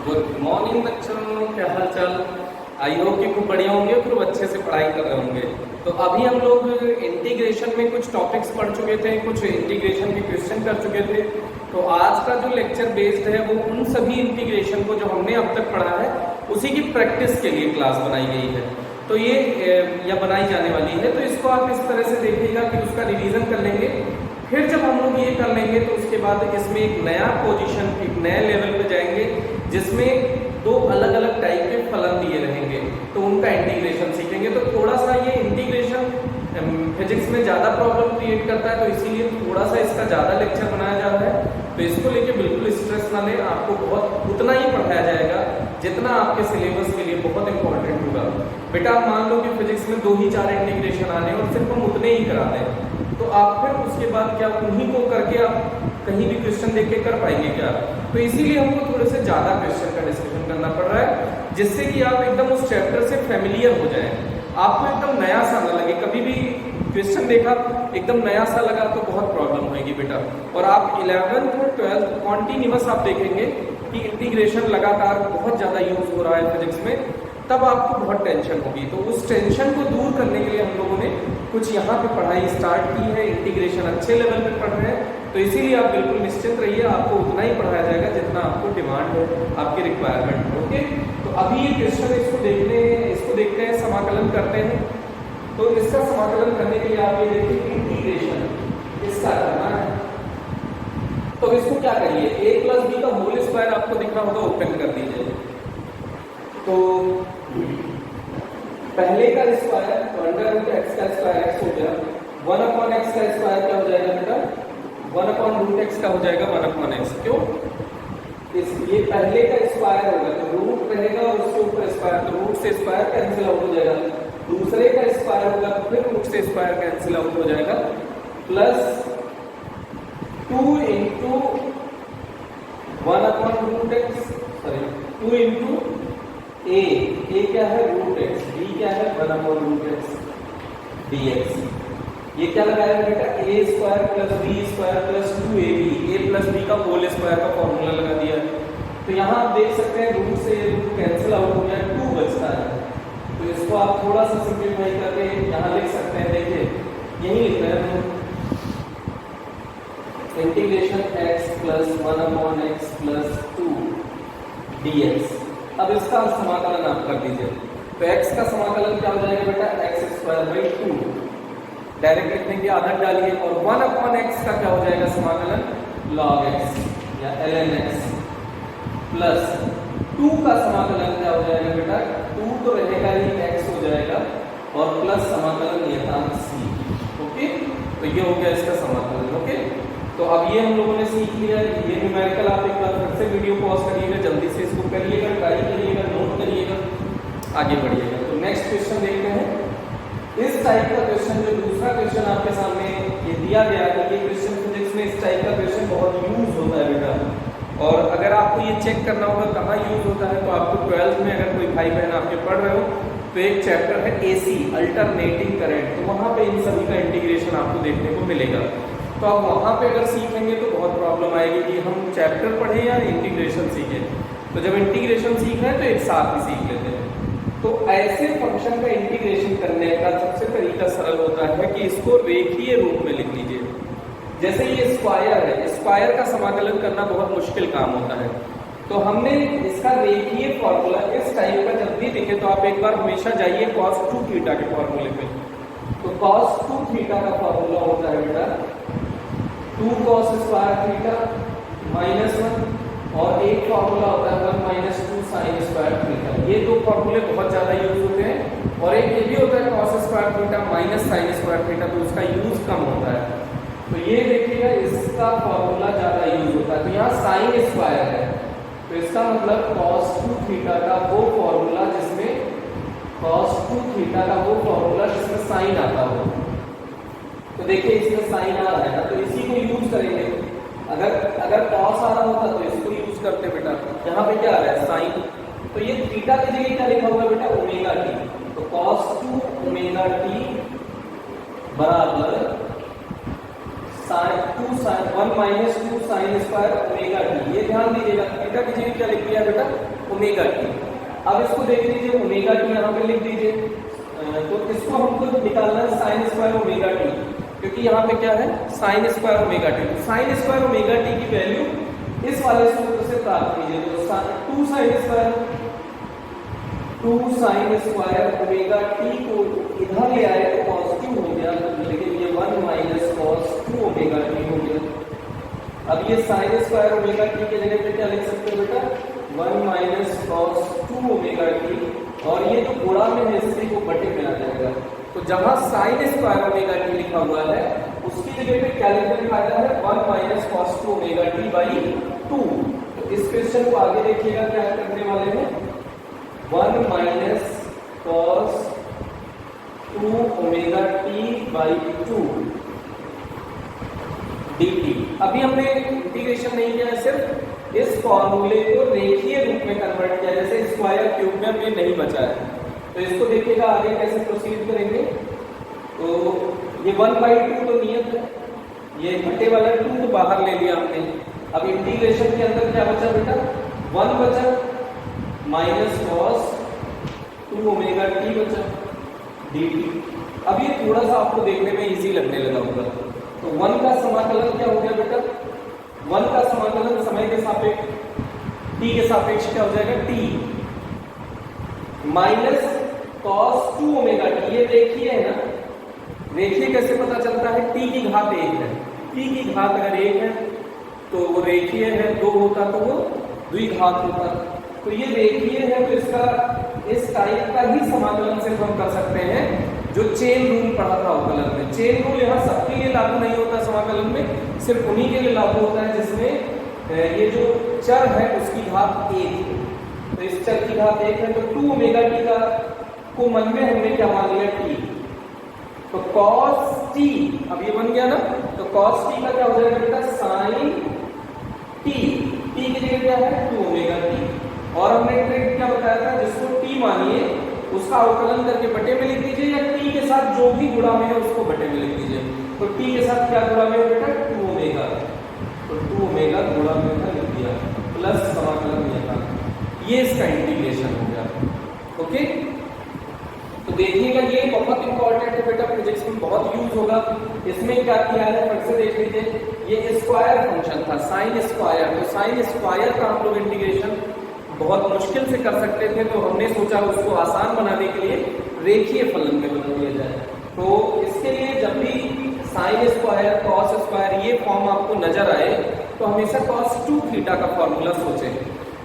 Good morning बच्चों, क्या हाल चाल। आई होप कि खूब बढ़िया होंगे, खूब अच्छे से पढ़ाई कर रहे होंगे। तो अभी हम लोग इंटीग्रेशन में कुछ टॉपिक्स पढ़ चुके थे, कुछ इंटीग्रेशन के क्वेश्चन कर चुके थे। तो आज का जो लेक्चर बेस्ड है वो उन सभी इंटीग्रेशन को जो हमने अब तक पढ़ा है उसी की प्रैक्टिस के लिए क्लास बनाई गई है। तो ये या बनाई जाने वाली है, तो इसको आप इस तरह से देखिएगा कि उसका रिवीजन कर लेंगे। फिर जब हम लोग ये कर लेंगे तो उसके बाद इसमें एक नया पोजीशन, एक नए लेवल पे जाएंगे जिसमें दो अलग अलग टाइप के फलन दिए रहेंगे, तो उनका इंटीग्रेशन सीखेंगे। तो थोड़ा सा ये इंटीग्रेशन फिजिक्स में ज़्यादा प्रॉब्लम क्रिएट करता है, तो इसीलिए थोड़ा सा इसका ज़्यादा लेक्चर बनाया जा रहा है। तो इसको लेके बिल्कुल स्ट्रेस ना लें, आपको बहुत उतना ही पढ़ाया जाएगा जितना आपके सिलेबस के लिए बहुत इंपॉर्टेंट होगा। बेटा आप मान लो कि फिजिक्स में 2 ही 4 इंटीग्रेशन आने और सिर्फ हम उतने ही करा दें, तो आप फिर उसके बाद क्या उन्हीं को करके आप कहीं भी क्वेश्चन देख के कर पाएंगे क्या? तो इसीलिए हमको थोड़े से ज़्यादा क्वेश्चन का डिस्कशन करना पड़ रहा है, जिससे कि आप एकदम उस चैप्टर से फेमिलियर हो जाएं, आपको एकदम नया सा ना लगे। कभी भी क्वेश्चन देखा एकदम नया सा लगा तो बहुत प्रॉब्लम होगी बेटा। और आप 11th और 12th कॉन्टिन्यूअस आप देखेंगे कि इंटीग्रेशन लगातार बहुत ज़्यादा यूज हो रहा है फिजिक्स में, तब आपको बहुत टेंशन होगी। तो उस टेंशन को दूर करने के लिए हम लोगों ने कुछ यहाँ पे पढ़ाई स्टार्ट की है, इंटीग्रेशन अच्छे लेवल पे पढ़ रहे हैं। तो इसीलिए आप बिल्कुल निश्चिंत रहिए, आपको उतना ही पढ़ाया जाएगा जितना आपको डिमांड है, आपकी रिक्वायरमेंट है। ओके, तो अभी ये क्वेश्चन इसको देखते हैं, समाकलन करते हैं। तो इसका समाकलन करने के लिए आप ये देखिए इंटीग्रेशन इसका करना है। तो इसको क्या करिए, a प्लस बी का होल स्क्वायर आपको दिख रहा होगा, ओपन कर दीजिए। तो पहले का स्क्वायर तो अंडर रूट एक्स का स्क्वायर एक्स हो गया, 1 अपॉन एक्स का स्क्वायर क्या हो जाएगा बेटा, 1 अपॉन रूट एक्स का हो जाएगा 1 अपॉन एक्स। क्यों? ये पहले का स्क्वायर होगा तो रूट रहेगा और उसके ऊपर स्क्वायर, तो रूट से स्क्वायर कैंसिल आउट हो जाएगा। दूसरे का स्क्वायर होगा तो फिर रूट से स्क्वायर कैंसिल आउट हो जाएगा, plus 2 into 1 upon root x, sorry 2 into a क्या है रूट एक्स, बी क्या है 1 अपॉन रूट एक्स dx। ये क्या लगाया बेटा, a square plus b square plus 2ab, a plus b का होल स्क्वायर का फॉर्मूला लगा दिया। तो यहाँ आप देख सकते हैं रूट से रूट कैंसिल आउट हो गया, 2 बचता है। तो इसको आप थोड़ा सा सिंप्लीफाई करके यहाँ लिख सकते हैं, देखिए यही लिखना है integration x plus 1 upon x plus 2 dx। अब इसका समाकलन आप कर दीजिए, तो x का समाकलन क्या हो जाएगा बेटा, एक्स स्क्वायर बाई 2, डायरेक्ट लिखने की आदत डालिए। और 1 अपॉन एक्स का क्या हो जाएगा समाकलन, log x या ln x, प्लस 2 का समाकलन क्या हो जाएगा बेटा, 2 तो रहेगा ही, x हो जाएगा और प्लस समाकलन नियतांक c। ओके, तो ये हो गया इसका समाकलन। ओके, तो अब ये हम लोगों ने सीख लिया। ये न्यूमेरिकल आप एक बार फिर से वीडियो पॉज करिएगा, जल्दी से इसको करिएगा, ट्राई करिएगा, नोट करिएगा, आगे बढ़िएगा। तो नेक्स्ट क्वेश्चन देखते हैं। इस टाइप का क्वेश्चन, जो दूसरा क्वेश्चन आपके सामने ये दिया गया है, ये क्वेश्चन फिजिक्स में इस टाइप का क्वेश्चन बहुत यूज होता है बेटा। और अगर आपको ये चेक करना होगा कहाँ यूज होता है, तो आपको 12th में अगर कोई भाई बहन आपके पढ़ रहे हो तो एक चैप्टर है AC अल्टरनेटिंग करंट, तो वहाँ पे इन सभी का इंटीग्रेशन आपको देखने को मिलेगा। तो आप वहाँ पे अगर सीखेंगे तो बहुत प्रॉब्लम आएगी कि हम चैप्टर पढ़ें या इंटीग्रेशन सीखें। तो जब इंटीग्रेशन सीख रहे हैं तो एक साथ ही सीख लेते हैं। तो ऐसे फंक्शन का इंटीग्रेशन करने का सबसे तरीका सरल होता है कि इसको रेखीय रूप में लिख लीजिए। जैसे ये स्क्वायर है, स्क्वायर का समाकलन करना बहुत मुश्किल काम होता है, तो हमने इसका रेखीय फॉर्मूला इस टाइप का जब भी दिखे तो आप एक बार हमेशा जाइए cos 2 थीटा के फॉर्मूले पे। तो cos 2 थीटा का फॉर्मूला होता है बेटा 2 cos स्क्वायर थीटा माइनस 1, और एक फॉर्मूला होता है 1 माइनस 2 साइन स्क्वायर थीटा। ये 2 फॉर्मूले बहुत ज़्यादा यूज होते हैं। और एक ये भी होता है cos square theta minus sine square theta, तो उसका यूज कम होता है। तो ये देखिएगा इसका फॉर्मूला ज़्यादा यूज होता है। तो यहाँ साइन स्क्वायर है, तो इसका मतलब cos 2 थीटा का वो फॉर्मूला जिसमें cos 2 थीटा का वो फॉर्मूला जिसमें साइन आता हो। तो देखिए इसमें साइन आ रहा है ना, तो इसी को यूज करेंगे। अगर cos आ रहा होता तो इसको यूज करते बेटा। यहाँ पे क्या आ रहा है साइन, तो ये थीटा की जगह क्या लिखा हुआ है बेटा, ओमेगा टी। तो cos 2 ओमेगा टी बराबर 1 minus 2 sine square omega T. ये ध्यान दीजिएगा, थीटा की जगह क्या लिख दिया बेटा, ओमेगा टी। अब इसको देख लीजिए, ओमेगा टी यहाँ पे लिख दीजिए, तो इसको हमको निकालना है साइन स्क्वायर ओमेगा टी, क्योंकि यहाँ पे क्या है, साइन स्क्वायर ओमेगा टी। तो साइन स्क्वायर ओमेगा टी की वैल्यू इस वाले सूत्र से प्राप्त कीजिए, तो 2 साइन स्क्वायर ओमेगा टी को इधर ले आए तो पॉजिटिव हो गया, लेकिन ये 1 माइनस कॉस 2 ओमेगा टी हो गया। अब ये साइन स्क्वायर ओमेगा टी के जगह पे क्या लिख सकते हो बेटा, 1 माइनस कॉस 2 ओमेगा टी, और ये जो गुणा में है इसी को बटे में आ जाएगा। तो जहां साइन स्क्वायर ओमेगा टी लिखा हुआ है उसकी जगह पे क्या लिखने का फायदा है, 1 minus cos 2 omega T by 2। तो इस क्वेश्चन को आगे देखिएगा, क्या करने वाले हैं, 1 minus cos 2 omega T by 2 dt। अभी हमने इंटीग्रेशन नहीं किया है, सिर्फ इस फॉर्मूले को रेखीय रूप में कन्वर्ट किया, जैसे स्क्वायर क्यूब में अभी नहीं बचा है। तो इसको देखिएगा आगे कैसे प्रोसीड करेंगे। तो ये 1/2 तो नियत है, ये घटे वाला 2 तो बाहर ले लिया हमने। अब इंटीग्रेशन के अंदर क्या बचा बेटा, 1 बचा माइनस कॉस 2 ओमेगा टी बचा dt। अब ये थोड़ा सा आपको देखने में इजी लगने लगा होगा। तो 1 का समाकलन क्या हो गया बेटा, 1 का समाकलन समय के सापेक्ष t के सापेक्ष क्या हो जाएगा, t minus cos 2 omega T. ये रेखीय है ना, रेखीय कैसे पता चलता है, t की घात 1 है, t की घात अगर 1 है तो वो रेखीय है, 2 होता तो वो द्विघात होता। तो ये रेखीय है, तो इसका इस टाइप का ही समाकलन सिर्फ हम कर सकते हैं जो चेन रूल पढ़ा था अवकलन में। चेन रूल यहाँ सबके लिए लागू नहीं होता समाकलन में, सिर्फ उन्हीं के लिए लागू होता है जिसमें ये जो चर है उसकी घात 1 है। तो इस चर की घात 1 है, तो 2 ओमेगा टी का को मन में हमने क्या मान लिया, t। तो cos t, अब ये बन गया ना, तो cos t का क्या हो जाएगा बेटा, sin t। t की जगह क्या है, 2 ओमेगा टी। और हमने ट्रिक क्या बताया था, जिसको t मानिए उसका अवकलन करके बटे में लिख दीजिए, या t के साथ जो भी गुणा में है उसको बटे में लिख दीजिए। तो t के साथ क्या गुणा में है बेटा, 2 ओमेगा, तो 2 ओमेगा गुणा में लिख दिया, प्लस समाकलन ये था। ये इसका इंटीग्रेशन हो गया। ओके, तो देखिएगा ये बहुत इंपॉर्टेंट है बेटा, फिजिक्स में बहुत यूज होगा। इसमें क्या किया है फिर से देख लीजिए, ये स्क्वायर फंक्शन था साइन स्क्वायर, तो साइन स्क्वायर का हम लोग इंटीग्रेशन बहुत मुश्किल से कर सकते थे, तो हमने सोचा उसको आसान बनाने के लिए रेखीय फलन में बदल दिया जाए। तो इसके लिए जब भी साइन स्क्वायर कॉस स्क्वायर ये फॉर्म आपको नजर आए तो हमेशा cos 2 थीटा का फॉर्मूला सोचें।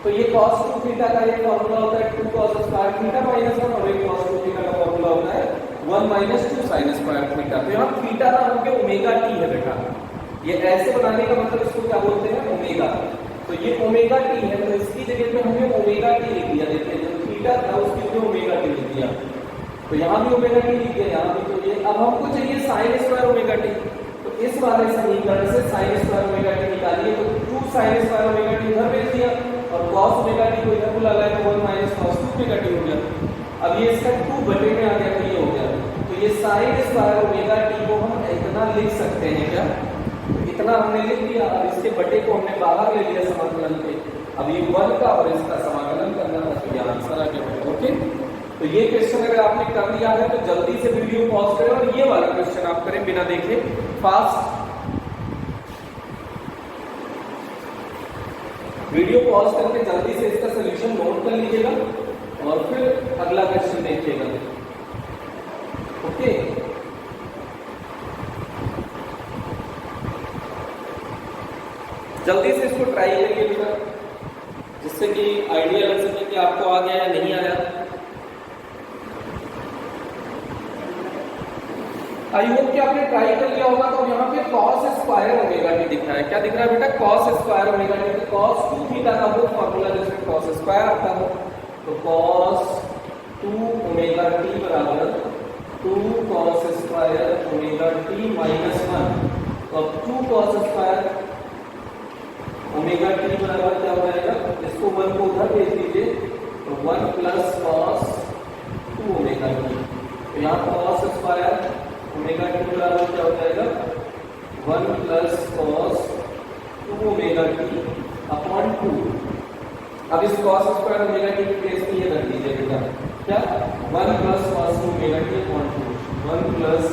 तो ये cos 2 थीटा का एक फॉर्मूला होता है 2 cos स्क्वायर थीटा माइनस 1, और एक cos 2 थीटा का फॉर्मूला होता है 1 माइनस 2 sin स्क्वायर थीटा। तो यहाँ थीटा ना होके ओमेगा टी है बेटा, ये ऐसे बनाने का मतलब इसको क्या बोलते हैं, ओमेगा। तो ये ओमेगा टी है, तो इसकी जगह पे हमने ओमेगा टी लिख दिया। देखिए जो थीटा था उसकी जगह ओमेगा टी लिख दिया, तो यहाँ भी ओमेगा टी लिख दिया, यहाँ भी। तो ये अब हमको चाहिए साइन स्क्वायर ओमेगा टी, तो इस वाले समीकरण से साइन स्क्वायर ओमेगा टी निकालिए। तो 2 साइन स्क्वायर ओमेगा टी इधर भेज दिया, और cos ओमेगा टी को इधर बुला लाए, तो 1 माइनस cos 2 ओमेगा टी हो गया। अब ये इसका 2 बटे में आ गया, तो ये हो गया। तो ये साइन स्क्वायर ओमेगा टी को हम इतना लिख सकते हैं क्या, इतना हमने लिख दिया। अब इसके बटे को हमने बाहर ले लिया समाकलन पे। अब ये 1 का और इसका समाकलन करना था, तो ये आंसर आ गया। ओके, तो ये क्वेश्चन अगर आपने कर लिया है तो जल्दी से वीडियो पॉज करें और ये वाला क्वेश्चन आप करें बिना देखे, फास्ट। वीडियो पॉज करके जल्दी से इसका सॉल्यूशन नोट कर लीजिएगा और फिर अगला क्वेश्चन देखिएगा। ओके, जल्दी से इसको ट्राई करिए बेटा, जिससे कि आइडिया लग सके कि आपको आ गया या नहीं आया। आई होप कि आपने ट्राई कर लिया होगा। तो यहाँ पे cos स्क्वायर ओमेगा टी दिख रहा है, क्या दिख रहा है बेटा, cos स्क्वायर ओमेगा टी। तो cos 2 थीटा का वो फॉर्मूला जिसमें cos स्क्वायर आता है, तो cos 2 ओमेगा टी बराबर 2 cos square omega T minus 1। तो अब 2 cos स्क्वायर ओमेगा टी बराबर क्या हो जाएगा, इसको 1 को उधर भेज दीजिए, तो 1 प्लस cos 2 ओमेगा टी। तो यहाँ cos स्क्वायर ओमेगा टी बराबर क्या हो जाएगा, 1 plus cos 2 omega T upon 2। अब इस कॉस स्क्वायर ओमेगा टी की प्लेस में ये रख दीजिए बेटा, क्या 1 plus cos 2 omega T upon 2, 1 plus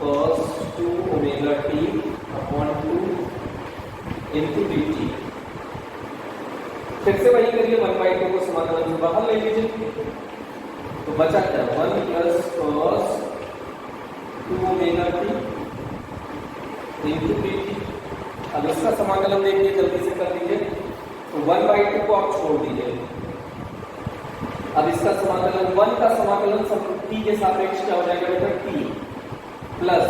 cos 2 omega T upon 2 into D T. फिर से वही करिए, 1/2 को समाकलन से बाहर ले लीजिए तो बचा क्या 1 plus cos 2 omega T into D T. अब इसका समाकलन देखिए, जल्दी से कर लीजिए तो 1/2 को आप छोड़ दीजिए। अब इसका समाकलन 1 का समाकलन टी के सापेक्ष क्या हो जाएगा बेटा टी प्लस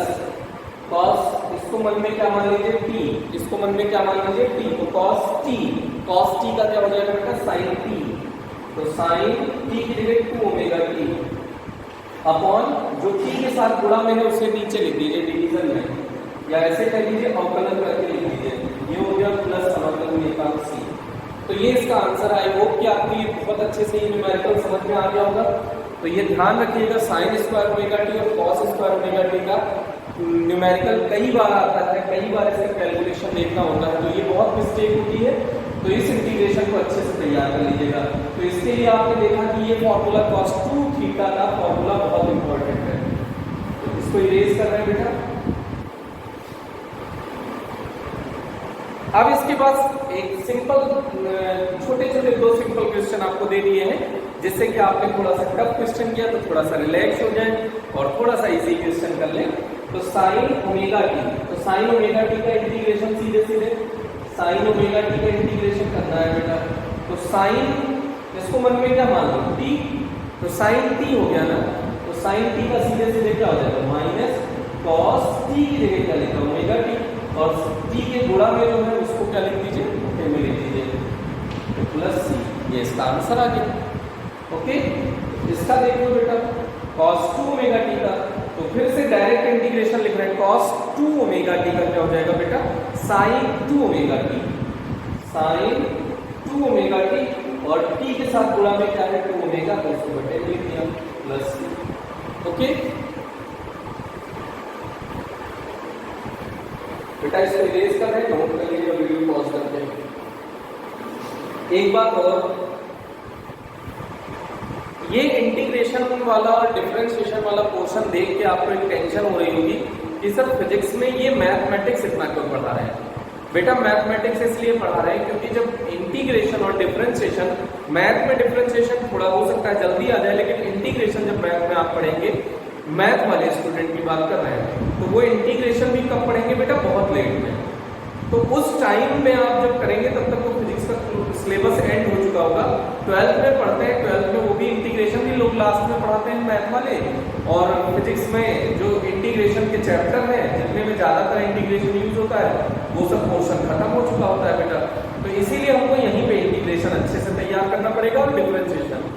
कॉस, इसको मन में क्या मान लीजिए टी, इसको मन में क्या मान लीजिए टी, तो कॉस टी का क्या हो जाएगा बेटा साइन टी, तो साइन टी की जगह 2 ओमेगा टी अपॉन जो टी के साथ गुणा में है उसे नीचे लिख दीजिए डिवीजन में, या ऐसे कर लीजिए अवकलन करके लिख दीजिए, ये हो गया प्लस समाकलन एकांक सी। तो ये इसका आंसर है। आई होप कि आपको ये बहुत अच्छे से ये न्यूमेरिकल समझ में आ गया होगा। तो ये ध्यान रखिएगा, साइन स्क्वायर ओमेगा टी और कॉस स्क्वायर ओमेगा टी का न्यूमेरिकल कई बार आता है, कई बार इसका कैलकुलेशन देखना होता है, तो ये बहुत मिस्टेक होती है। तो इस इंटीग्रेशन को अच्छे से तैयार कर लीजिएगा। तो इसके लिए आपने देखा कि ये फॉर्मूला cos 2 थीटा का फॉर्मूला बहुत इंपॉर्टेंट है, तो इसको इरेज कर रहे हैं बेटा। अब इसके बाद एक सिंपल छोटे छोटे 2 सिंपल क्वेश्चन आपको दे दिए हैं, जिससे कि आपने थोड़ा सा टफ क्वेश्चन किया तो थोड़ा सा रिलैक्स हो जाए और थोड़ा सा इजी क्वेश्चन कर लें। तो साइन ओमेगा टी, तो साइन ओमेगा टी का इंटीग्रेशन सीधे सीधे साइन ओमेगा टी का इंटीग्रेशन करना है बेटा। तो साइन, इसको मन में क्या मान लो टी, तो साइन टी हो गया ना, तो साइन टी का सीधे सीधे क्या हो जाएगा माइनस कॉस टी की जगह क्या लिखा ओमेगा टी, और टी के गुणा में जो है उसको क्या लिख दीजिए में लिख दीजिए प्लस सी। ये इसका आंसर आ गया। ओके, इसका देखो बेटा cos 2 ओमेगा टी का, तो फिर से डायरेक्ट इंटीग्रेशन लिख रहे हैं, cos 2 ओमेगा टी का क्या हो जाएगा बेटा sin 2 omega T, sin 2 omega T, और टी के साथ गुणा में क्या है 2 ओमेगा, तो इसको बटे में लिख दिया प्लस सी। ओके बेटा, इसको इरेज कर रहे हैं, नोट कर लीजिए, वीडियो पॉज करते हैं। एक बात और, ये इंटीग्रेशन वाला और डिफरेंशिएशन वाला पोर्शन देख के आपको एक टेंशन हो रही होगी कि सर फिजिक्स में ये मैथमेटिक्स इतना क्यों पढ़ा रहे हैं। बेटा मैथमेटिक्स इसलिए पढ़ा रहे हैं क्योंकि जब इंटीग्रेशन और डिफरेंशिएशन, मैथ में डिफरेंशिएशन थोड़ा हो सकता है जल्दी आ जाए, लेकिन इंटीग्रेशन जब मैथ में आप पढ़ेंगे, मैथ वाले स्टूडेंट की बात कर रहे हैं, तो वो इंटीग्रेशन भी कब पढ़ेंगे बेटा बहुत लेट में। तो उस टाइम में आप जब करेंगे तब तक वो फिजिक्स का सिलेबस एंड हो चुका होगा। 12th में पढ़ते हैं, 12th में वो भी इंटीग्रेशन ही लोग लास्ट में पढ़ाते हैं मैथ वाले, और फिजिक्स में जो इंटीग्रेशन के चैप्टर हैं जितने में ज्यादातर इंटीग्रेशन यूज होता है वो सब पोर्शन खत्म हो चुका होता है बेटा। तो इसीलिए हमको यहीं पे इंटीग्रेशन अच्छे से तैयार करना पड़ेगा और डिफरेंशिएशन,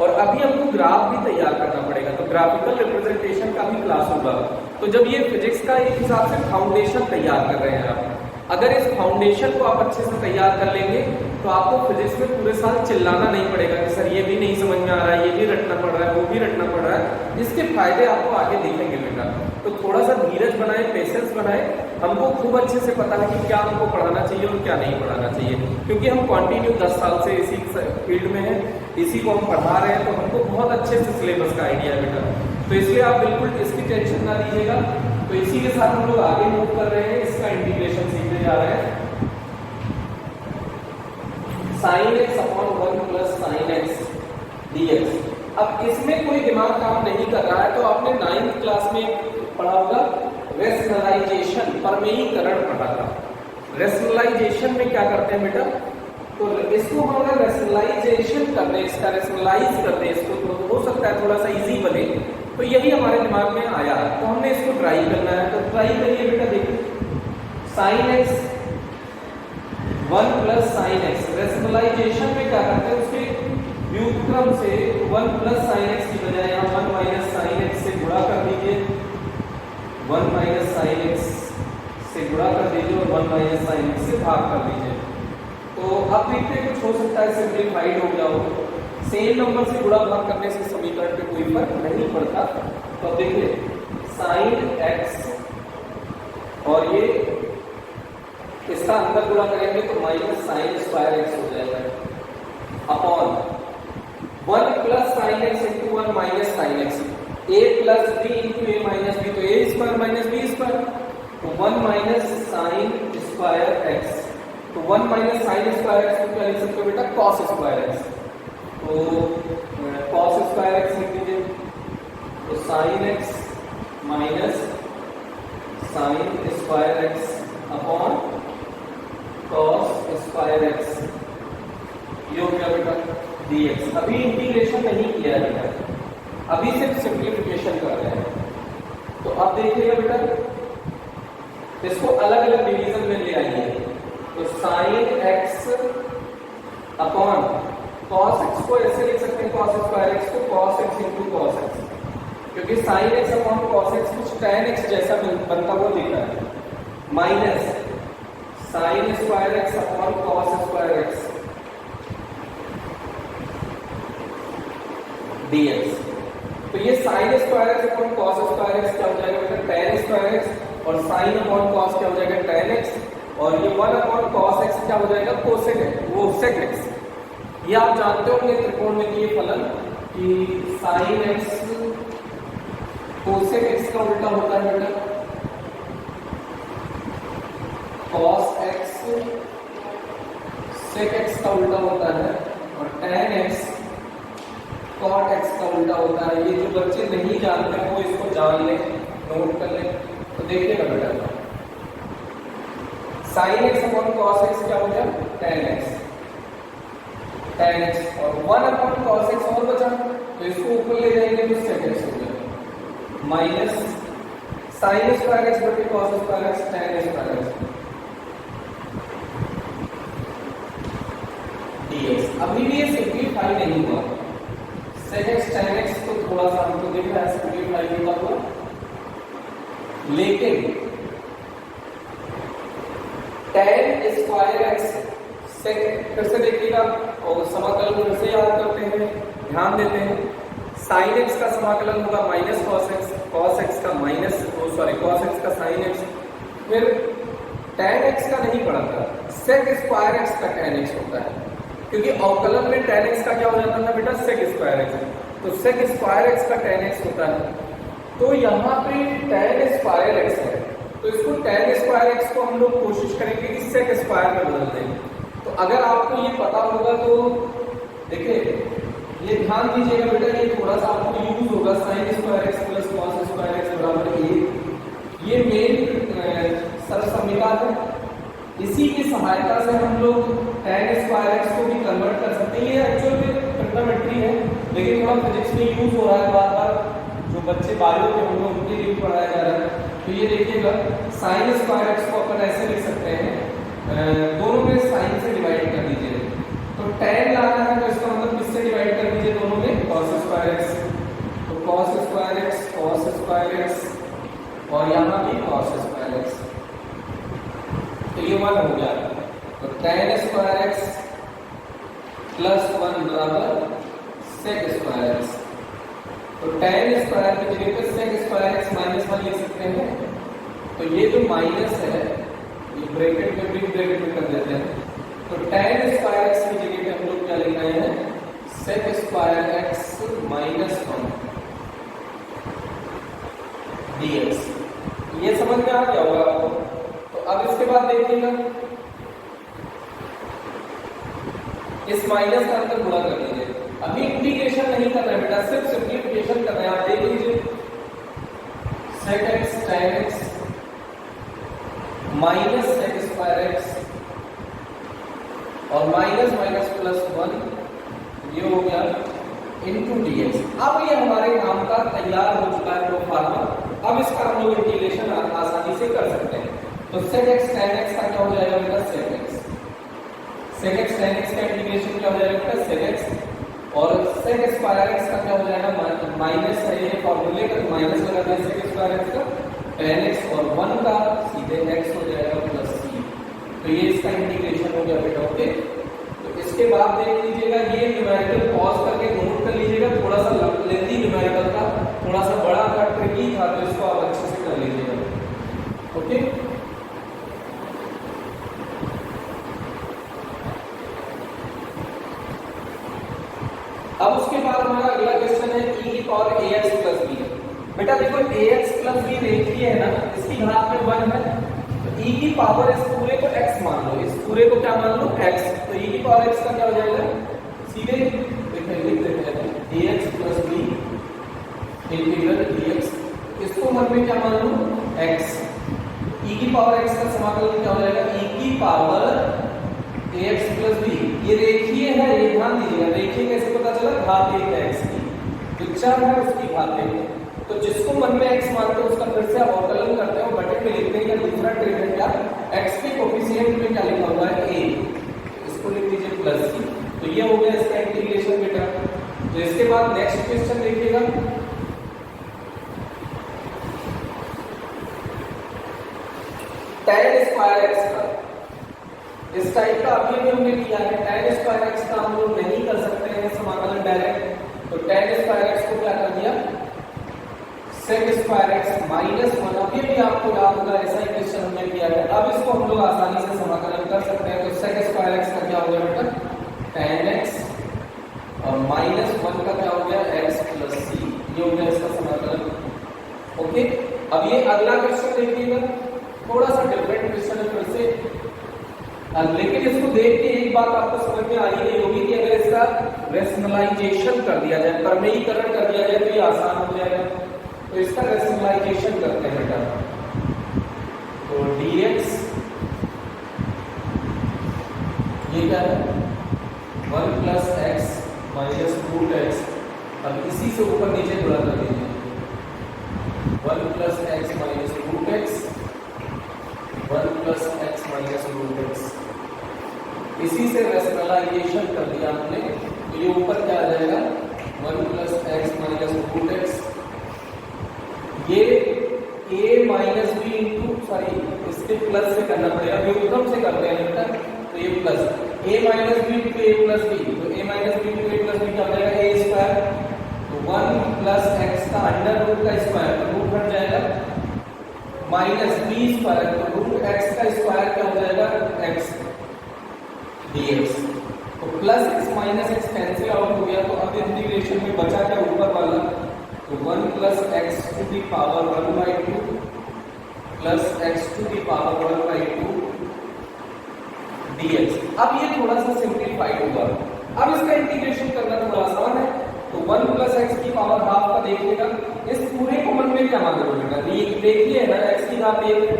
और अभी हमको ग्राफ भी तैयार करना पड़ेगा, तो ग्राफिकल रिप्रेजेंटेशन का भी क्लास होगा। तो जब ये फिजिक्स का एक हिसाब से फाउंडेशन तैयार कर रहे हैं आप, अगर इस फाउंडेशन को आप अच्छे से तैयार कर लेंगे तो आपको फिजिक्स में पूरे साल चिल्लाना नहीं पड़ेगा कि सर ये भी नहीं समझ में आ रहा है, ये भी रटना पड़ रहा है, वो भी रटना पड़ रहा है। इसके फायदे आपको आगे दिखेंगे बेटा। तो थोड़ा सा धीरज बनाए, पेशेंस बनाए। हमको खूब अच्छे से पता है कि क्या हमको पढ़ाना चाहिए और क्या नहीं पढ़ाना चाहिए, क्योंकि हम कंटिन्यू 10 साल से इसी फील्ड में हैं, इसी को हम पढ़ा रहे हैं, तो हमको बहुत अच्छे से सिलेबस का आइडिया है बेटा। तो इसलिए आप बिल्कुल इसकी टेंशन ना लीजिएगा। तो इसी के साथ हम लोग आगे मूव कर रहे हैं, इसका इंटीग्रेशन सीखने जा रहे हैं। sin x upon 1 plus sin x dx। अब इसमें कोई दिमाग काम नहीं कर रहा है, तो आपने 9th क्लास में पढ़ा होगा रेशनलाइजेशन, प्रमेयीकरण पढ़ा था। रेशनलाइजेशन में क्या करते हैं बेटा, तो इसको हम अगर रेशनलाइजेशन कर दें, इसका रेशनलाइज कर दें इसको, तो हो सकता है थोड़ा सा इजी बने। तो यही हमारे दिमाग में आया, तो हमने इसको ट्राई करना है। तो ट्राई करिए बेटा, देखिए sin x 1 plus sin x, rationalization में क्या करते हैं, उसके व्युत्क्रम से 1 प्लस sin x की बजाय यहाँ 1 माइनस sin x से गुणा कर दीजिए, 1 माइनस sin x से गुणा कर दीजिए और 1 माइनस sin x से भाग कर दीजिए। तो अब देखते हैं कुछ हो सकता है सिंप्लीफाइड हो गया हो। सेम नंबर से गुणा भाग करने से समीकरण पे कोई फर्क नहीं पड़ता। तो अब देखिए sin x और ये इसका अंदर गुणा करेंगे तो माइनस साइन स्क्वायर एक्स हो जाएगा upon 1 plus sine x into 1 minus sine x, a plus b into a minus b, तो a square minus b square, तो 1 माइनस साइन स्क्वायर एक्स, तो 1 माइनस साइन स्क्वायर एक्स को क्या लिख सकते हो बेटा, कॉस स्क्वायर एक्स, तो कॉस स्क्वायर एक्स लिख दीजिए, तो sine x minus sine square x upon cos square x, ये हो गया बेटा dx। अभी इंटीग्रेशन नहीं किया है बेटा, अभी सिर्फ सिंप्लीफिकेशन कर रहे हैं। तो अब देखिएगा बेटा, इसको अलग अलग डिवीजन में ले आइए, तो sine x upon cos x को ऐसे लिख सकते हैं, कॉस स्क्वायर एक्स को cos x into cos x, क्योंकि sine x upon cos x कुछ tan एक्स जैसा बनता हुआ दिख रहा है, minus sine square x upon cos square x dx। तो ये sine square x upon cos square x क्या हो जाएगा बेटा, tan स्क्वायर एक्स, और साइन अपॉन कॉस क्या हो जाएगा, tan एक्स, और ये 1 अपॉन कॉस एक्स क्या हो जाएगा, कोसेक एक्स, वो सेक एक्स। ये आप जानते होंगे त्रिकोणमितीय फलन कि साइन एक्स कोसेक एक्स का उल्टा होता है बेटा, कॉस एक्स सेक एक्स का उल्टा होता है, और tan एक्स कॉट एक्स का उल्टा होता है। ये जो बच्चे नहीं जानते वो इसको जान लें, नोट कर लें। तो देखिएगा बेटा, sign x upon cos x क्या हो गया, tan एक्स, और 1 अपॉन कॉस एक्स और बचा, तो इसको ऊपर ले जाएंगे तो सेक एक्स हो जाएगा, माइनस साइन स्क्वायर एक्स बटे cos square x tan square x dx। अभी भी ये सिंप्लीफाई नहीं हुआ, sec x tan x तो थोड़ा सा हमको दिख रहा है सिंप्लीफाई होगा हुआ, लेकिन tan स्क्वायर x sec, फिर से देखिएगा और समाकलन फिर से याद करते हैं, ध्यान देते हैं, sin x का समाकलन होगा माइनस cos x का माइनस cos x का sin x, फिर tan x का नहीं पढ़ा था, sec स्क्वायर x का tan x होता है, क्योंकि अवकलन में tan x का क्या हो जाता था बेटा, sec स्क्वायर x, तो sec स्क्वायर x का tan x होता है। तो यहाँ पे tan स्क्वायर x है, तो इसको tan स्क्वायर x को हम लोग कोशिश करेंगे कि sec स्क्वायर में बदल दें। तो अगर आपको ये पता होगा तो देखिए, ये ध्यान दीजिएगा बेटा, ये थोड़ा सा आपको यूज होगा, sin square x plus cos square x बराबर ये मेन सरल समीकरण है। इसी की सहायता से हम लोग tan स्क्वायर एक्स को भी कन्वर्ट कर सकते हैं। ये एक्चुअल में ट्रिग्नोमेट्री है, लेकिन थोड़ा फिजिक्स में यूज हो रहा है बार बार, जो बच्चे बायो के होंगे उनके लिए भी पढ़ाया जा रहा है। तो ये देखिएगा, साइन स्क्वायर एक्स को अपन ऐसे लिख सकते हैं, दोनों में साइन से डिवाइड कर दीजिए, तो tan लाना है तो इसका मतलब किससे डिवाइड कर दीजिए, दोनों में cos स्क्वायर एक्स, तो cos स्क्वायर एक्स और यहाँ भी cos स्क्वायर एक्स, तो ये 1 हो गया, तो tan स्क्वायर एक्स प्लस 1 बराबर sec स्क्वायर एक्स, तो tan स्क्वायर की जगह पे sec स्क्वायर एक्स माइनस 1 लिख सकते हैं। तो ये जो माइनस है ये ब्रैकेट में, बिग ब्रैकेट में कर देते हैं, तो tan स्क्वायर एक्स की जगह पे हम लोग क्या लिख रहे हैं, sec square x minus 1 dx। ये समझ में आ गया होगा आपको। तो अब इसके बाद देखिएगा, इस माइनस का अंदर गुणा कर दीजिए। अभी इंटीग्रेशन नहीं कर रहे हैं बेटा, सिर्फ सिंप्लीफिकेशन कर रहे हैं। आप देख लीजिए, sec x tan x minus sec square x और माइनस माइनस प्लस 1, ये हो गया इनटू dx। अब ये हमारे काम का तैयार हो चुका है प्रो फार्मा। अब इसका हम लोग इंटीग्रेशन आसानी से कर सकते हैं। तो sec x tan x का क्या हो जाएगा बेटा, sec x tan x का इंटीग्रेशन क्या हो जाएगा बेटा, sec x, और sec स्क्वायर x का क्या हो जाएगा, माइनस है ये फॉर्मूले का, माइनस लगा दें sec स्क्वायर x का tan x, और 1 का सीधे x हो जाएगा प्लस c। तो ये इसका इंटीग्रेशन हो गया बेटा, ओके। तो इसके बाद देख लीजिएगा, ये न्यूमेरिकल पॉज करके नोट कर लीजिएगा, थोड़ा सा लेंथी न्यूमेरिकल था, थोड़ा सा बड़ा था, ट्रिकी था, तो इसको आप अच्छे से कर लीजिएगा, ओके। अब उसके बाद हमारा अगला क्वेश्चन है e की पावर ax प्लस b। बेटा देखो ax प्लस b रेखीय है ना, इसकी घात में 1 है, तो e की पावर इस पूरे को x मान लो, इस पूरे को क्या मान लो x, तो e की पावर x का क्या हो जाएगा, सीधे लिख देते हैं ax plus b integral dx, इसको मन में क्या मान लो x, e की पावर x का समाकलन क्या हो जाएगा, e की पावर ax प्लस b। ये रेखीय है, ये ध्यान दीजिएगा, रेखीय कैसे पता चला, घात 1 है x की, जो चर है उसकी घात 1 है, तो जिसको मन में x मानते हैं उसका फिर से अवकलन करते हैं, बटे में लिखते हैं, या दूसरा ट्रिक है क्या, x के कोफिशिएंट में क्या लिखा हुआ है a, इसको लिख दीजिए प्लस c, तो ये हो गया इसका इंटीग्रेशन बेटा। तो इसके बाद नेक्स्ट क्वेश्चन देखिएगा, tan स्क्वायर x का, इस टाइप का अभी भी हमने किया है, tan स्क्वायर x का हम लोग नहीं कर सकते हैं समाकलन डायरेक्ट, तो tan स्क्वायर x को क्या कर दिया, sec स्क्वायर x माइनस 1, अभी भी आपको याद होगा ऐसा ही क्वेश्चन हमने किया है, अब इसको हम लोग आसानी से समाकलन कर सकते हैं, तो sec स्क्वायर x का क्या हो गया बेटा tan x और माइनस 1 का क्या हो गया x प्लस c, ये हो गया इसका समाकलन। ओके, अब ये अगला क्वेश्चन देखिएगा, थोड़ा सा डिफरेंट क्वेश्चन है फिर से, लेकिन इसको देख के एक बात आपको समझ में आ ही नहीं होगी कि अगर इसका रैशनलाइजेशन कर दिया जाए, प्रमेयीकरण कर दिया जाए तो ये आसान हो जाएगा, तो इसका रैशनलाइजेशन करते हैं बेटा, तो dx ये क्या है 1 plus x minus root x, अब इसी से ऊपर नीचे गुणा कर दीजिए, 1 plus x minus root x, 1 plus x minus root x, इसी से रैशनलाइजेशन कर दिया हमने, तो ये ऊपर क्या आ जाएगा 1 plus x minus root x, ये a minus b into sorry इसके प्लस से करना पड़ेगा, व्युत्क्रम से करते हैं बेटा, तो ये plus a minus b into a plus b, तो a minus b into a plus b क्या हो जाएगा a स्क्वायर, तो 1 प्लस एक्स का अंडर रूट का स्क्वायर, तो रूट हट जाएगा, माइनस बी स्क्वायर, तो रूट एक्स का स्क्वायर क्या हो जाएगा एक्स dx, तो plus x minus x cancel out हो गया, तो अब इंटीग्रेशन में बचा क्या ऊपर वाला, तो 1 plus x to the power 1/2 plus x to the power 1/2 dx। अब ये थोड़ा सा सिंप्लीफाइड होगा, अब इसका इंटीग्रेशन करना थोड़ा आसान है, तो 1 प्लस एक्स की पावर हाफ का देखिएगा, इस पूरे को मन में क्या मान लो बेटा, रेखीय है ना, x की घात 1 है,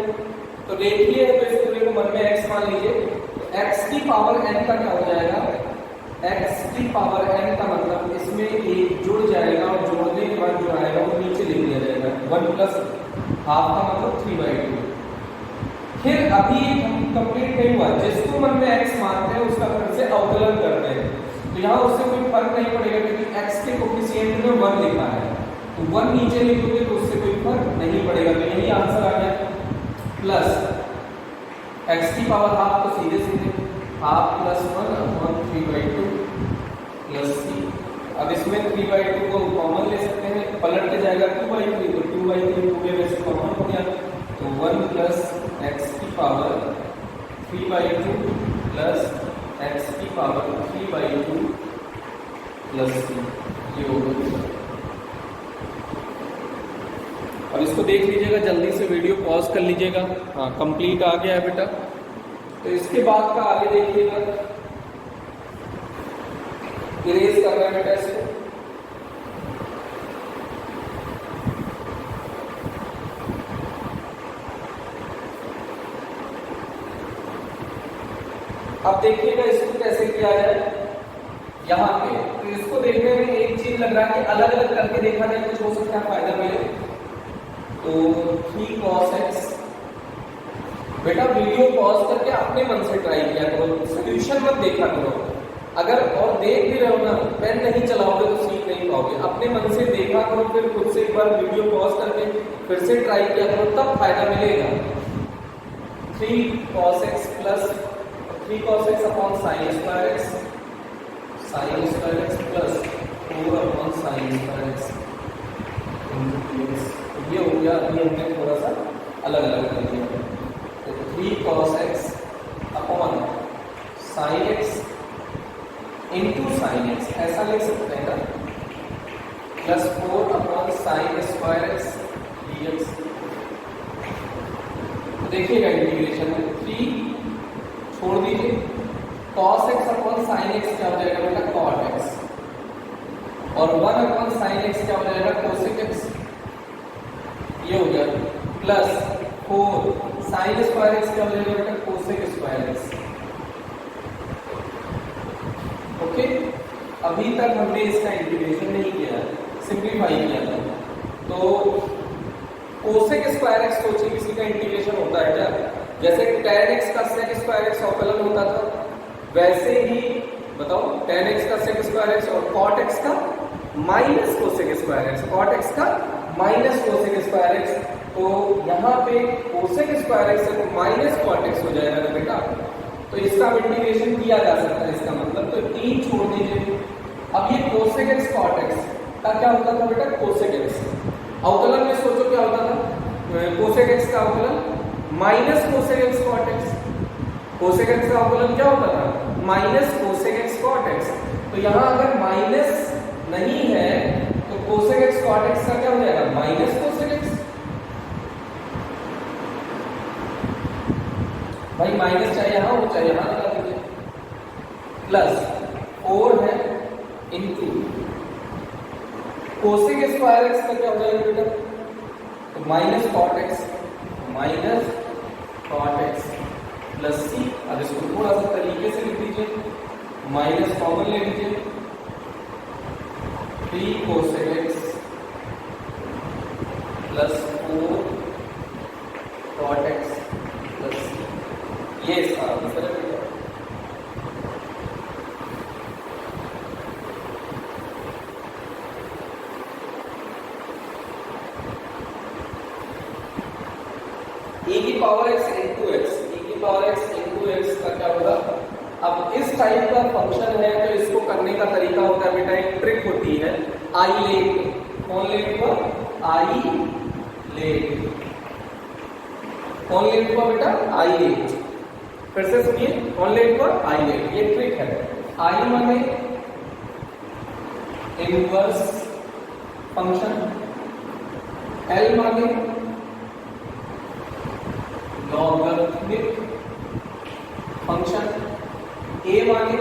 तो रेखीय है, तो इस पूरे को मन में x मान लीजिए, तो x की पावर n का क्या हो जाएगा, x की पावर n का मतलब इसमें एक जुड़ जाएगा, और जोड़ने के बाद जो आएगा वो नीचे लिख दिया जाएगा, 1 प्लस हाफ का मतलब 3/2। फिर अभी हम कंप्लीट नहीं हुआ, जिसको मन में x मानते हैं उसका फिर से अवकलन करते हैं, तो यहाँ उससे कोई फर्क नहीं पड़ेगा क्योंकि x के कोफिशिएंट में 1 लिखा है, तो 1 नीचे लिखोगे तो उससे कोई फर्क नहीं पड़ेगा, तो यही आंसर आ गया, प्लस x की पावर हाफ, तो सीधे सीधे half plus 1 upon 3/2 plus c, अब इसमें 3/2 को कॉमन ले सकते हैं, पलट के जाएगा 2/3, तो 2/3 पूरे में से कॉमन हो गया, तो 1 प्लस x की पावर 3/2 प्लस x की पावर 3/2 प्लस c, ये हो गया। अब इसको देख लीजिएगा, जल्दी से वीडियो पॉज कर लीजिएगा, हाँ कंप्लीट आ गया है बेटा, तो इसके बाद का आगे देखिएगा, इरेज कर रहे हैं बेटा इसको, अब देखिएगा इसको कैसे किया जाए, यहाँ पे तो इसको देखने में एक चीज लग रहा है कि अलग अलग करके देखा जाए, कुछ हो सकता है फायदा मिले, तो 3 cos x, बेटा वीडियो पॉज करके अपने मन से ट्राई किया करो, सॉल्यूशन मत देखा करो, अगर और देख भी रहे हो ना, पेन नहीं चलाओगे तो सीख नहीं पाओगे, अपने मन से देखा करो, फिर खुद से एक बार वीडियो पॉज करके फिर से ट्राई किया करो, तब फायदा मिलेगा। 3 cos x plus 3 cos x upon sin square x, sin square x plus 4 upon sin square x, ये हो गया। अभी हमने थोड़ा सा अलग अलग कर दिया, तो 3 cos x upon sin x into sine x, ऐसा लिख सकते हैं ना, plus 4 upon sine square x dx। देखिएगा इंटीग्रेशन में 3 छोड़ दीजिए, cos x upon sine x क्या हो जाएगा बेटा, cot x, और 1 अपॉन साइन एक्स क्या हो जाएगा, cosec x, ये हो गया, प्लस 4 साइन स्क्वायर एक्स क्या हो जाएगा बेटा, cosec स्क्वायर एक्स। ओके, अभी तक हमने इसका इंटीग्रेशन नहीं किया, सिंप्लीफाई किया था। तो cosec स्क्वायर एक्स सोचिए किसी का इंटीग्रेशन होता है क्या, जैसे tan x का sec स्क्वायर एक्स अवकलन होता था, वैसे ही बताओ tan x का sec स्क्वायर एक्स और cot x का minus cosec square x, cot x का माइनस cosec स्क्वायर एक्स। तो यहाँ पे cosec स्क्वायर एक्स से माइनस cot x हो जाएगा ना बेटा, तो इसका इंटीग्रेशन किया जा सकता है, इसका मतलब तो 3 छोड़ दीजिए। अब ये cosec x cot x का क्या होता था बेटा, cosec x अवकलन में सोचो क्या होता था, cosec x का अवकलन minus cosec x cot x, cosec x का अवकलन क्या होता था, minus cosec x cot x। तो यहाँ अगर माइनस नहीं है तो cosec x cot x का क्या हो जाएगा, माइनस cosec x। भाई माइनस चाहे यहाँ हो चाहे यहाँ लगा दीजिए, प्लस 4 है इंटू cosec स्क्वायर एक्स का क्या हो जाएगा बेटा, तो minus cot x, minus cot x plus c। अब इसको थोड़ा सा तरीके से लिख दीजिए, माइनस कॉमन ले लीजिए, 3 cosec x plus 4 cot x plus c, ये इसका आंसर है बेटा। e की power x into x, e की पावर x इंटू एक्स का क्या होगा। अब इस टाइप का फंक्शन है तो इसको करने का तरीका होता है बेटा, एक ट्रिक होती है आई लेट। कौन लेट हुआ, आई लेट, कौन लेट हुआ बेटा, आई लेट। फिर से सुनिए, कौन लेट हुआ, आई लेट, ये ट्रिक है। आई माने इनवर्स फंक्शन, एल माने लॉगरिथमिक फंक्शन, ए माने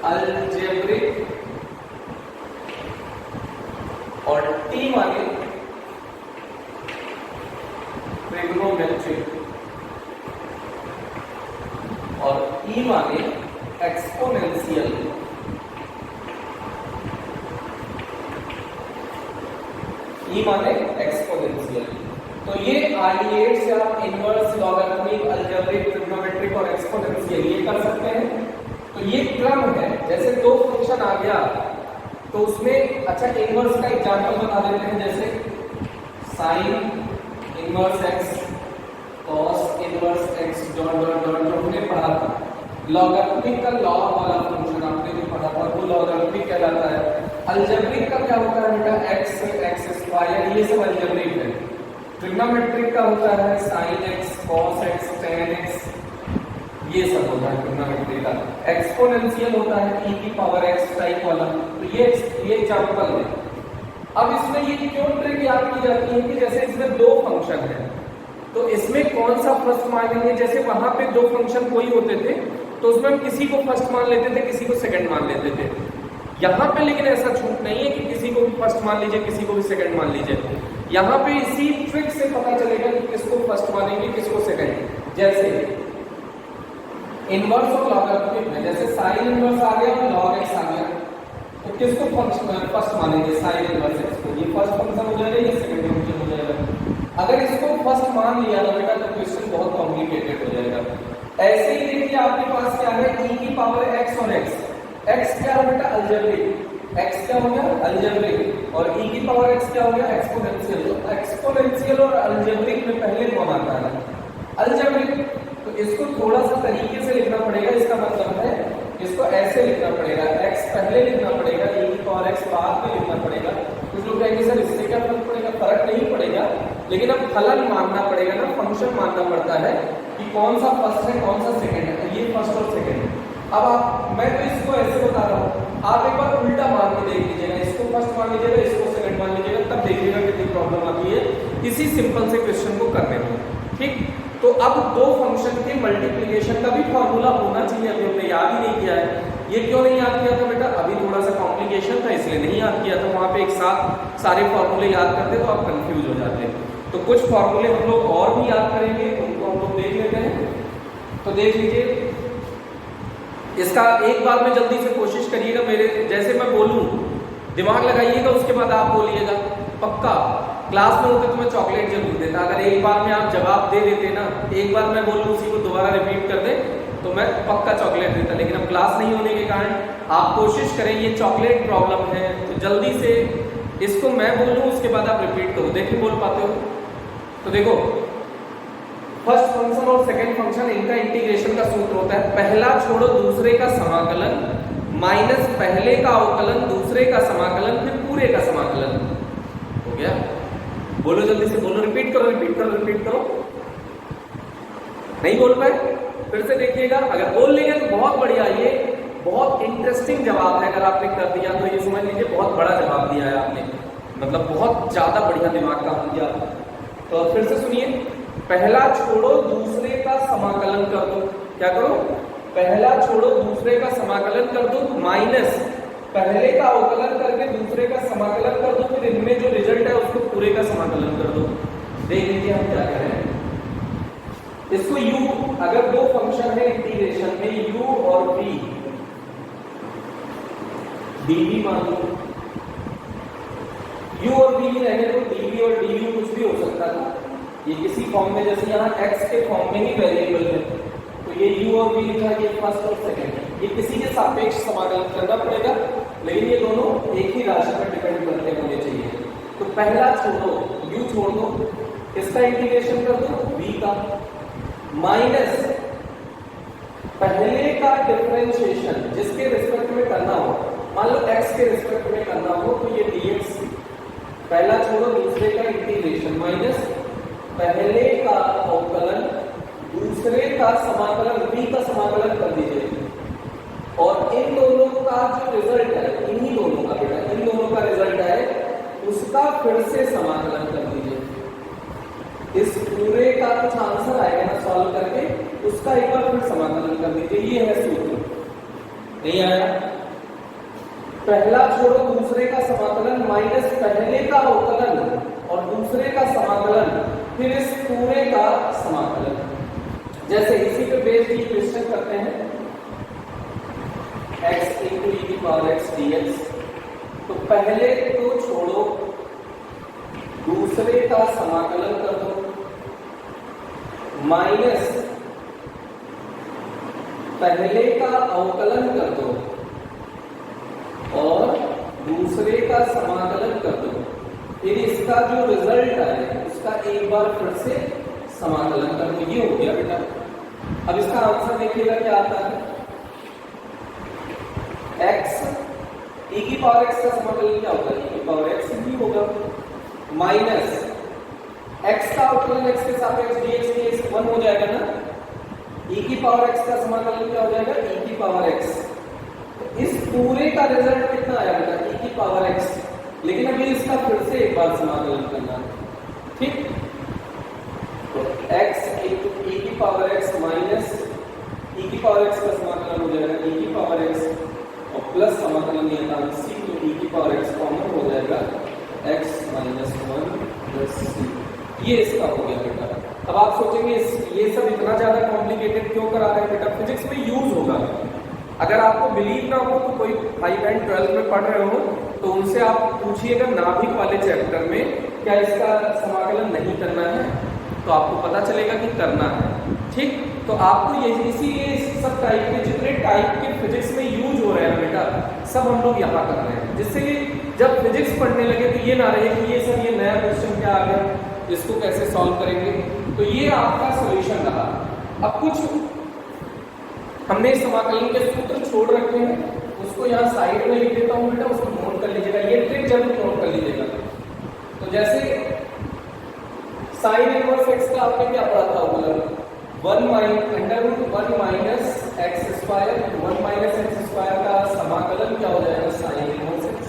अलजेब्रिक और टी माने ट्रिग्नोमेट्रिक और ई माने एक्सपोनेंशियल। ई माने एक्सपोनेंशियल। तो ये आई8 से आप इनवर्स, लॉगरिथमिक, अलजेब्रिक, ट्रिग्नोमेट्रिक और एक्सपोनेंशियल ये कर सकते हैं। तो ये क्रम है, जैसे दो फंक्शन आ गया तो उसमें अच्छा इनवर्स का एग्जांपल बता देते हैं, जैसे sign inverse x, cos inverse x dot dot dot जो हमने पढ़ा था। लॉगरिथमिक का लॉग वाला फंक्शन आपने जो पढ़ा था वो लॉगरिथमिक कहलाता है। अलजेब्रिक का क्या होता है बेटा, एक्स, एक्स स्क्वायर, ये सब अलजेब्रिक है। ट्रिग्नोमेट्रिक का होता है sine x, cos x, ten x, ये सब होता है ट्रिग्नोमेट्री का। एक्सपोनेंशियल होता है e की पावर x टाइप वाला। तो ये एग्जांपल है। अब इसमें ये क्यों ट्रिक याद की जाती है कि जैसे इसमें दो फंक्शन है तो इसमें कौन सा फर्स्ट मानेंगे। जैसे वहां पे दो फंक्शन कोई होते थे तो उसमें हम किसी को फर्स्ट मान लेते थे, किसी को सेकंड मान लेते थे। यहाँ पे लेकिन ऐसा छूट नहीं है कि किसी को भी फर्स्ट मान लीजिए, किसी को भी सेकंड मान लीजिए। यहाँ पे इसी ट्रिक से पता चलेगा कि किसको फर्स्ट मानेंगे, किसको सेकंड। जैसे इनवर्स और लॉगरिथमिक में जैसे साइन इनवर्स आ गया और लॉग एक्स आ गया, तो किसको फर्स्ट मानेंगे, साइन इनवर्स एक्स को। ये फर्स्ट फंक्शन हो जाएगा, ये सेकंड फंक्शन हो जाएगा। अगर इसको फर्स्ट मान लिया ना बेटा तो क्वेश्चन बहुत कॉम्प्लिकेटेड हो जाएगा। ऐसे ही देखिए आपके पास क्या है, e की पावर x और x। x क्या है बेटा, अलजेब्रिक। x क्या हो गया, अलजेब्रिक। और e की पावर x क्या हो गया, एक्सपोनेंशियल। तो एक्सपोनेंशियल और अलजेब्रिक में पहले कौन आता है, अलजेब्रिक। तो इसको थोड़ा सा तरीके से लिखना पड़ेगा। इसका मतलब है इसको ऐसे लिखना पड़ेगा, x पहले लिखना पड़ेगा, e की पावर x बाद में लिखना पड़ेगा। कुछ लोग कहेंगे सर इससे क्या फर्क पड़ेगा, फर्क नहीं पड़ेगा, लेकिन अब फलन मानना पड़ेगा ना, फंक्शन मानना पड़ता है कि कौन सा फर्स्ट है कौन सा सेकंड है। ये फर्स्ट और सेकंड है। मैं तो इसको ऐसे बता रहा हूँ, आप एक बार उल्टा मान के देख लीजिएगा, इसको फर्स्ट मान लीजिएगा, इसको सेकंड मान लीजिएगा, तब देखिएगा कितनी प्रॉब्लम आती है इसी सिंपल से क्वेश्चन को करने में। ठीक, तो अब दो फंक्शन के मल्टीप्लिकेशन का भी फॉर्मूला होना चाहिए, अभी हमने याद ही नहीं किया है। ये क्यों नहीं याद किया था बेटा? अभी थोड़ा सा कॉम्प्लिकेशन था इसलिए नहीं याद किया था। वहां पे एक साथ सारे फॉर्मूले याद करते तो आप कंफ्यूज हो जाते। तो कुछ फॉर्मूले हम लोग और भी याद करेंगे, उनको हम लोग देख लेते हैं। तो देख लीजिए, इसका एक बार में जल्दी से कोशिश करिएगा, मेरे जैसे मैं बोलूं दिमाग लगाइएगा, उसके बाद आप बोलिएगा। पक्का क्लास में होते तो मैं चॉकलेट जरूर देता, अगर एक बार में आप जवाब दे देते ना, एक बार मैं बोलूं उसी को दोबारा रिपीट कर दे तो मैं पक्का चॉकलेट देता। लेकिन अब क्लास नहीं होने के कारण आप कोशिश करें, ये चॉकलेट प्रॉब्लम है तो जल्दी से इसको मैं बोलूं उसके बाद आप रिपीट करो। देखिए बोल पाते हो तो देखो, फर्स्ट फंक्शन और सेकंड फंक्शन इनका इंटीग्रेशन का सूत्र होता है पहला छोड़ो दूसरे का समाकलन माइनस पहले का अवकलन दूसरे का समाकलन फिर पूरे का समाकलन। हो गया? बोलो जल्दी से, बोलो, रिपीट करो रिपीट करो रिपीट करो। नहीं बोल पाए फिर से देखिएगा, अगर बोल लेंगे तो बहुत बढ़िया। ये बहुत इंटरेस्टिंग जवाब है, अगर आपने कर दिया तो ये समझ लीजिए बहुत बड़ा जवाब दिया है आपने, मतलब बहुत ज्यादा बढ़िया दिमाग काम किया। तो फिर से सुनिए, पहला छोड़ो दूसरे का समाकलन कर दो। क्या करो? पहला छोड़ो दूसरे का समाकलन कर दो माइनस पहले का अवकलन करके दूसरे का समाकलन कर दो, फिर इनमें जो रिजल्ट है उसको पूरे का समाकलन कर दो। देख लीजिए हम क्या करें। इसको u, अगर दो फंक्शन है इंटीग्रेशन में u और v, dv मान लो, u और v रहने तो dv और du कुछ भी हो सकता था। ये किसी फॉर्म में, जैसे यहाँ x के फॉर्म में ही वेरिएबल है तो ये u और v लिखा है, ये फर्स्ट और सेकंड, ये किसी के सापेक्ष समाकलन करना पड़ेगा, लेकिन ये दोनों एक ही राशि पर डिपेंड करते होने चाहिए। तो पहला छोड़ो, u छोड़ दो, इसका इंटीग्रेशन कर दो v का माइनस पहले का डिफरेंशिएशन जिसके रिस्पेक्ट में करना हो, मान लो x के रिस्पेक्ट में करना हो तो ये dx, पहला छोड़ो दूसरे का इंटीग्रेशन माइनस पहले का अवकलन दूसरे का समाकलन v का समाकलन कर दीजिए, और इन दोनों का जो रिजल्ट है, इन्हीं दोनों का बेटा, इन दोनों का रिजल्ट है उसका फिर से समाकलन कर दीजिए। इस पूरे का कुछ आंसर आएगा ना सॉल्व करके, उसका एक बार फिर समाकलन कर दीजिए। ये है सूत्र, नहीं आया? पहला छोड़ो दूसरे का समाकलन माइनस पहले का अवकलन और दूसरे का समाकलन फिर इस पूरे का समाकलन। जैसे इसी पे बेस्ड इक्वेशन करते हैं, x into e की पावर x dx, तो पहले को छोड़ो दूसरे का समाकलन कर दो माइनस पहले का अवकलन कर दो और दूसरे का समाकलन कर दो, फिर इसका जो रिजल्ट है उसका एक बार फिर से समाकलन कर दो। ये हो गया बेटा। अब इसका आंसर देखिएगा क्या आता है। x e की पावर x का समाकलन क्या होगा? e की पावर x ही होगा माइनस x का अवकलन x के सापेक्ष dx 1 हो जाएगा ना। e की पावर x का समाकलन क्या हो जाएगा? e की पावर x। इस पूरे का रिजल्ट कितना आया बेटा? e की पावर x, लेकिन अभी इसका फिर से एक बार समाकलन करना है। ठीक, तो x into e की पावर x माइनस e की पावर x का समाकलन हो जाएगा e की पावर x और प्लस समाकलन ये था c to e की पावर x कॉमन हो जाएगा x माइनस 1 प्लस c। ये इसका हो गया बेटा। अब आप सोचेंगे ये सब इतना ज्यादा कॉम्प्लिकेटेड क्यों करा रहे हैं बेटा? फिजिक्स में यूज होगा। अगर आपको बिलीव ना हो तो कोई 5 एंड 12 में पढ़ रहे हो तो उनसे आप पूछिएगा नाभिक वाले चैप्टर में क्या इसका समाकलन नहीं करना है, तो आपको पता चलेगा कि करना है। ठीक, तो आपको ये इसीलिए सब टाइप के जितने टाइप के फिजिक्स में यूज हो रहे हैं बेटा, सब हम लोग यहाँ कर रहे हैं, जिससे जब फिजिक्स पढ़ने लगे तो ये ना रहे कि ये सर ये नया क्वेश्चन क्या आ गया, इसको कैसे सॉल्व करेंगे। तो ये आपका सॉल्यूशन रहा। अब कुछ हमने समाकलन के सूत्र छोड़ रखे हैं, उसको यहाँ साइड में लिख देता हूँ बेटा, उसको नोट कर लीजिएगा। ये ट्रिक जरूर नोट कर लीजिएगा। तो जैसे साइन इनवर्स x का आपने क्या पढ़ा था? Under root 1 minus x square, 1 minus x square का समाकलन क्या हो जाएगा, sine inverse x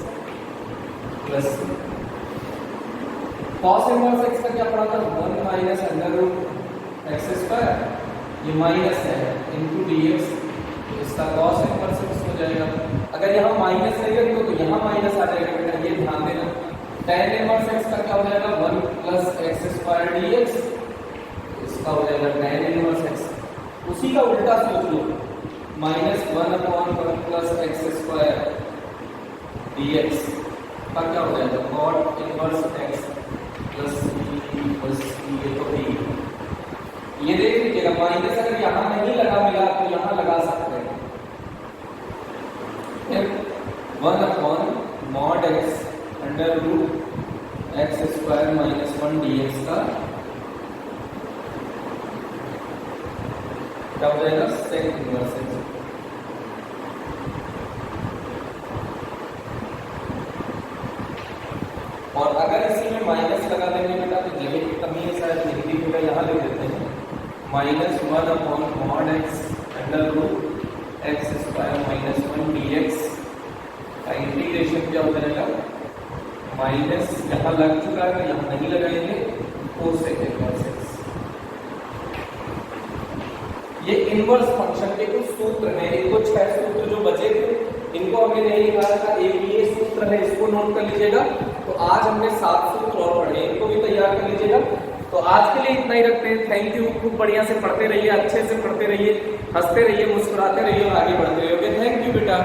plus cos inverse x का क्या पड़ा था, 1 minus under root x square, ये माइनस है इनटू dx, इसका कॉस इनवर्स एक्स हो जाएगा। अगर यहाँ माइनस रहेगा तो यहाँ माइनस आ जाएगा बेटा, ये ध्यान देना। tan इनवर्स एक्स का क्या हो जाएगा, 1 प्लस एक्स स्क्वायर dx, इसका हो जाएगा tan इनवर्स एक्स। उसी का उल्टा सोच लो, minus 1/1 plus x square dx का क्या हो जाएगा, cot इनवर्स एक्स प्लस ये तो b। ये देख लीजिएगा, माइनस अगर यहाँ नहीं लगा मिला तो यहाँ लगा सकते हैं। 1/mod x under root x square minus 1 dx का क्या हो जाएगा, सेक इनवर्स एक्स। और अगर इसी में माइनस लगा देंगे बेटा तो जगह की कमी है, शायद हिंदी में यहाँ लिख देते हैं, minus 1/mod x under root x square minus 1 dx का इंटीग्रेशन क्या हो जाएगा, माइनस यहाँ लग चुका है, यहाँ नहीं लगाएंगे, कोसेक इनवर्स एक्स। ये इनवर्स फंक्शन के कुछ सूत्र हैं, इनको 6 सूत्र जो बचे थे इनको हमने नहीं लिखा था, एक ये सूत्र है, इसको नोट कर लीजिएगा। तो आज हमने 7 सूत्र और पढ़े, इनको भी तैयार कर लीजिएगा। तो आज के लिए इतना ही रखते हैं। थैंक यू, खूब बढ़िया से पढ़ते रहिए, अच्छे से पढ़ते रहिए, हंसते रहिए, मुस्कुराते रहिए और आगे बढ़ते रहिए। ओके, थैंक यू बेटा।